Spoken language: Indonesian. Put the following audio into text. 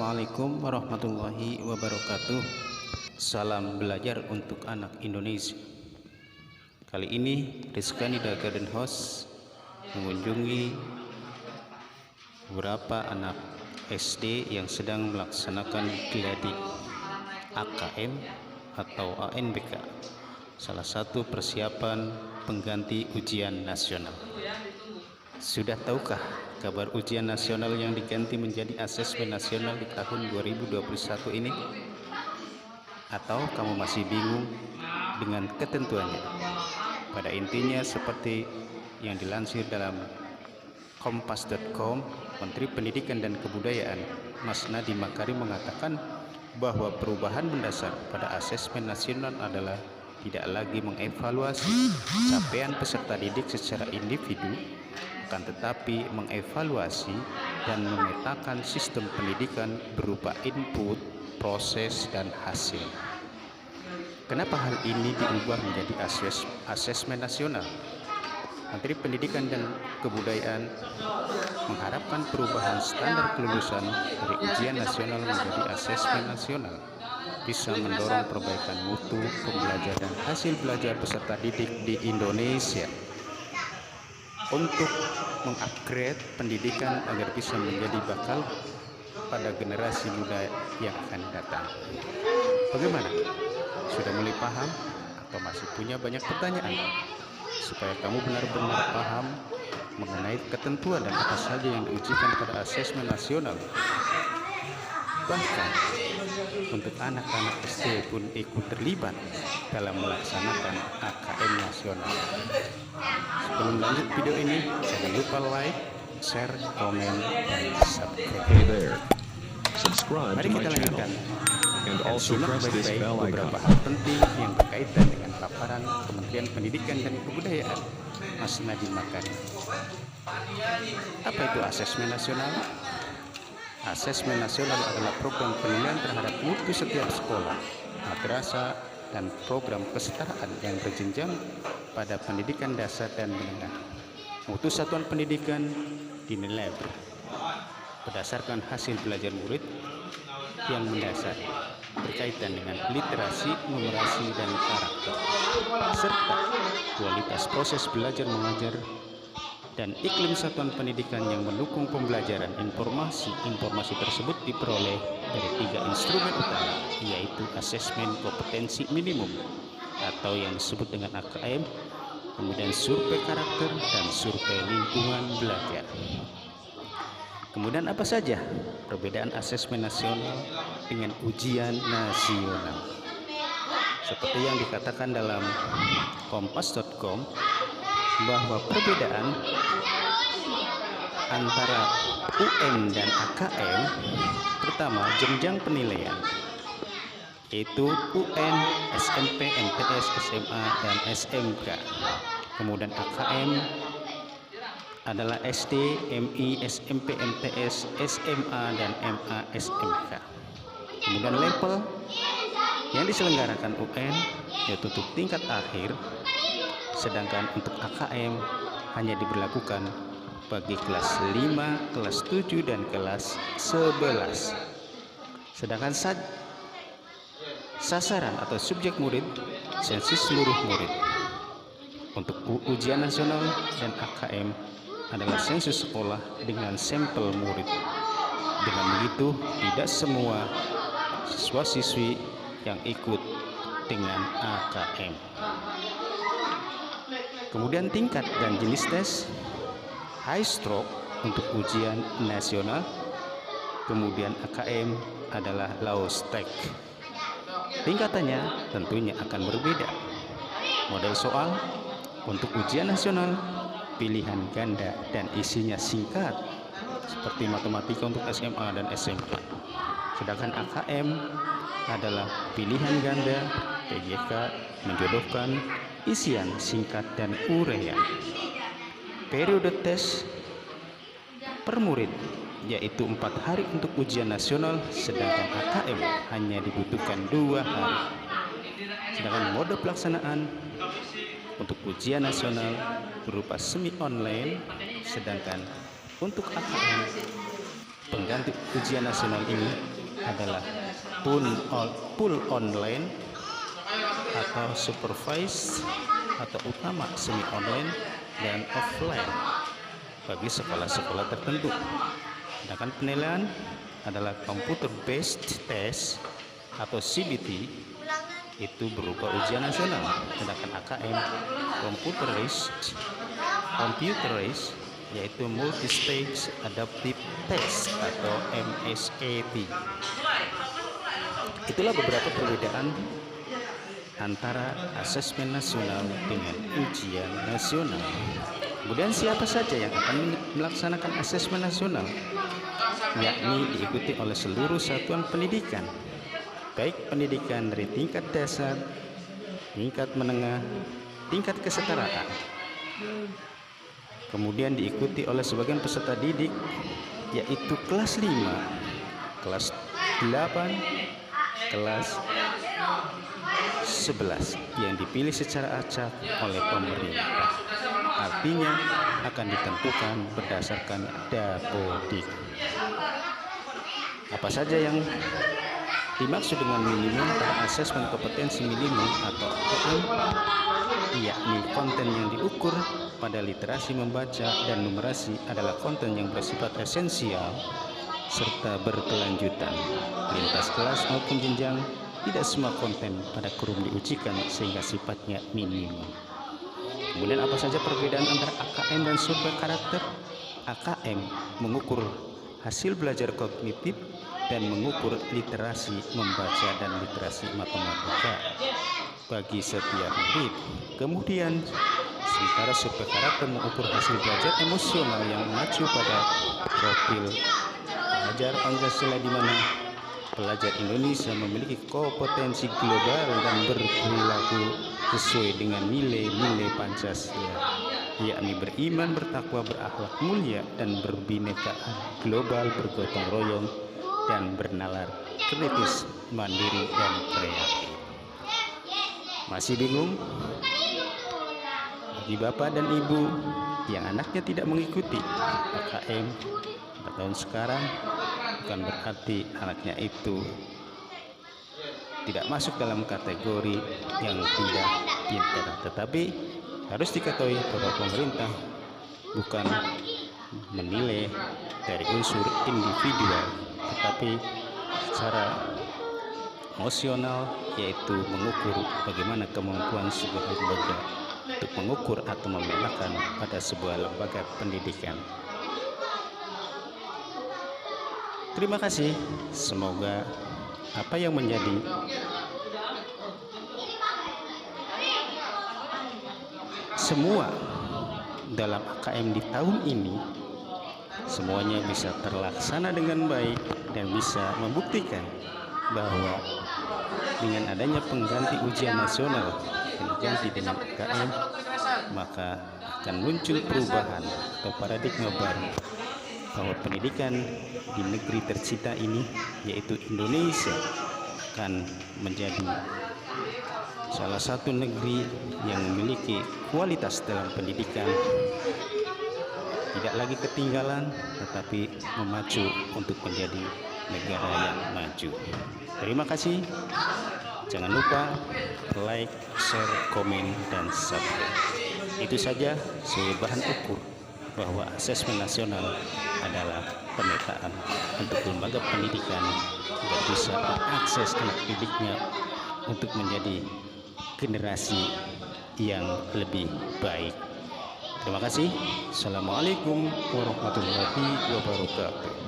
Assalamualaikum warahmatullahi wabarakatuh. Salam belajar untuk anak Indonesia. Kali ini Rizkanida Garden House mengunjungi beberapa anak SD yang sedang melaksanakan gladi AKM atau ANBK, salah satu persiapan pengganti ujian nasional. Sudah tahukah kabar ujian nasional yang diganti menjadi asesmen nasional di tahun 2021 ini? Atau kamu masih bingung dengan ketentuannya? Pada intinya seperti yang dilansir dalam kompas.com, Menteri Pendidikan dan Kebudayaan Mas Nadiem Makarim mengatakan bahwa perubahan mendasar pada asesmen nasional adalah tidak lagi mengevaluasi capaian peserta didik secara individu, akan tetapi mengevaluasi dan memetakan sistem pendidikan berupa input, proses, dan hasil. Kenapa hal ini diubah menjadi asesmen nasional? Menteri Pendidikan dan Kebudayaan mengharapkan perubahan standar kelulusan dari ujian nasional menjadi asesmen nasional bisa mendorong perbaikan mutu pembelajaran dan hasil belajar peserta didik di Indonesia untuk mengupgrade pendidikan agar bisa menjadi bakal pada generasi muda yang akan datang. Bagaimana? Sudah mulai paham atau masih punya banyak pertanyaan? Supaya kamu benar-benar paham mengenai ketentuan dan apa saja yang diujikan pada asesmen nasional. Bahkan untuk anak-anak SD pun ikut terlibat dalam melaksanakan AKM nasional. Sebelum lanjut video ini, jangan lupa like, share, komen, dan subscribe. Hey there. Subscribe Mari to my kita channel lanjutkan and dan also simak press this baik-baik bell beberapa icon. hal penting yang berkaitan dengan paparan Kementerian Pendidikan dan Kebudayaan Mas Nadiem Makarim. Apa itu asesmen nasional? Asesmen nasional adalah program penilaian terhadap mutu setiap sekolah, madrasah, dan program kesetaraan yang berjenjang pada pendidikan dasar dan menengah. Mutu satuan pendidikan dinilai berdasarkan hasil belajar murid yang mendasar berkaitan dengan literasi, numerasi, dan karakter, serta kualitas proses belajar mengajar dan iklim satuan pendidikan yang mendukung pembelajaran. Informasi tersebut diperoleh dari 3 instrumen utama, yaitu asesmen kompetensi minimum atau yang disebut dengan AKM, kemudian survei karakter, dan survei lingkungan belajar. Kemudian apa saja perbedaan asesmen nasional dengan ujian nasional? Seperti yang dikatakan dalam kompas.com, bahwa perbedaan antara UN dan AKM, pertama jenjang penilaian, yaitu UN, SMP, MTS, SMA, dan SMK. Kemudian AKM adalah SD, MI, SMP, MTS, SMA, dan MA, SMK. Kemudian level yang diselenggarakan UN yaitu untuk tingkat akhir, sedangkan untuk AKM hanya diberlakukan bagi kelas 5, kelas 7, dan kelas 11. Sedangkan sasaran atau subjek murid sensus seluruh murid. Untuk ujian nasional dan AKM adalah sensus sekolah dengan sampel murid. Dengan begitu, tidak semua siswa-siswi yang ikut dengan AKM. Kemudian tingkat dan jenis tes, high stroke untuk ujian nasional, kemudian AKM adalah low stake. Tingkatannya tentunya akan berbeda. Model soal untuk ujian nasional pilihan ganda dan isinya singkat seperti matematika untuk SMA dan SMK. Sedangkan AKM adalah pilihan ganda, PJK, menjodohkan, isian singkat dan uraian. Periode tes per murid yaitu 4 hari untuk ujian nasional, sedangkan AKM hanya dibutuhkan 2 hari. Sedangkan mode pelaksanaan untuk ujian nasional berupa semi online, sedangkan untuk AKM pengganti ujian nasional ini adalah full online atau supervised atau utama semi online dan offline bagi sekolah-sekolah tertentu. Sedangkan penilaian adalah computer based test atau CBT, itu berupa ujian nasional. Sedangkan AKM computerized yaitu multi stage adaptive test atau MSAT. Itulah beberapa perbedaan antara asesmen nasional dengan ujian nasional. Kemudian siapa saja yang akan melaksanakan asesmen nasional? Yakni diikuti oleh seluruh satuan pendidikan, baik pendidikan dari tingkat dasar, tingkat menengah, tingkat kesetaraan. Kemudian diikuti oleh sebagian peserta didik, yaitu kelas 5, kelas 8, kelas 11 yang dipilih secara acak oleh pemerintah. Artinya akan ditentukan berdasarkan Dapodik. Apa saja yang dimaksud dengan minimum pada asesmen kompetensi minimum atau AKM, yakni konten yang diukur pada literasi membaca dan numerasi adalah konten yang bersifat esensial serta berkelanjutan lintas kelas maupun jenjang. Tidak semua konten pada kurikulum diujikan sehingga sifatnya minimum. Kemudian apa saja perbedaan antara AKM dan survei karakter? AKM mengukur hasil belajar kognitif dan mengukur literasi membaca dan literasi matematika bagi setiap murid. Kemudian sementara survei karakter mengukur hasil belajar emosional yang mengacu pada profil pelajar Pancasila, di mana pelajar Indonesia memiliki kompetensi global dan berperilaku sesuai dengan nilai-nilai Pancasila, yakni beriman, bertakwa, berakhlak mulia, dan berbinekaan global, bergotong royong, dan bernalar kritis, mandiri, dan kreatif. Masih bingung? Bagi bapak dan ibu yang anaknya tidak mengikuti AKM pada tahun sekarang, bukan berarti anaknya itu tidak masuk dalam kategori yang tidak pintar, tetapi harus diketahui bahwa pemerintah bukan menilai dari unsur individual, tetapi secara emosional, yaitu mengukur bagaimana kemampuan sebuah lembaga untuk mengukur atau memetakan pada sebuah lembaga pendidikan. Terima kasih. Semoga apa yang menjadi semua dalam AKM di tahun ini semuanya bisa terlaksana dengan baik dan bisa membuktikan bahwa dengan adanya pengganti ujian nasional diganti dengan AKM, maka akan muncul perubahan atau paradigma baru bahwa pendidikan di negeri tercinta ini, yaitu Indonesia, akan menjadi salah satu negeri yang memiliki kualitas dalam pendidikan, tidak lagi ketinggalan, tetapi memacu untuk menjadi negara yang maju. Terima kasih. Jangan lupa like, share, komen, dan subscribe. Itu saja sebagai bahan ukur bahwa asesmen nasional adalah pemetaan untuk lembaga pendidikan agar bisa mengakses anak didiknya untuk menjadi generasi yang lebih baik. Terima kasih. Assalamualaikum warahmatullahi wabarakatuh.